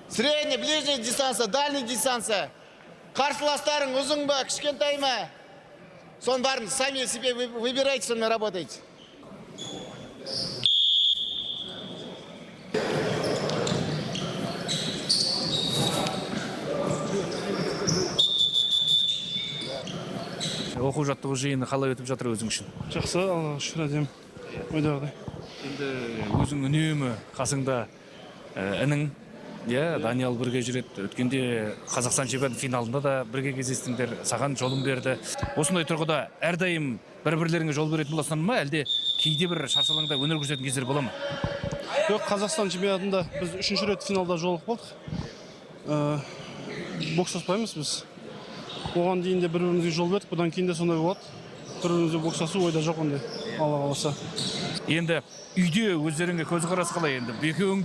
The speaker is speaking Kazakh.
Средний, ближний дистанция, дальний дистанция. Қарсыластарың ұзын ба, кішкентай ма? Сон барын сами себе выбирайте, сонымен работайте. Оқу жаттығу жиыны қалай өтіп жатыр өзің үшін? Жақсы, Аллаға шүкір әдем. Ойдағыдай. Енді өзің үнемі қасыңда інің, Даниял бірге жүреді. Өткенде Қазақстан чемпионаты финалында да бірге кездестіңдер, саған жолын берді. Осындай тұрғыда әрдайым бір-бірлеріңе жол беретін боласыңдар ма, әлде кейде бір шаршалаңда өнер көрсететін кездер бола ма? Жоқ, Қазақстан чемпионатында біз 3-ші рет финалда жолығып болдық. Бокстаспаймыз біз. Оған дейін де бір-бірімізге жол бердік, бұдан кейін де сондай болады. Бір-бірімізге бокстасу ойда жоқ ондай. Алла қаласа. Енді үйде өздеріңе көзқарас қалай енді? Екеуің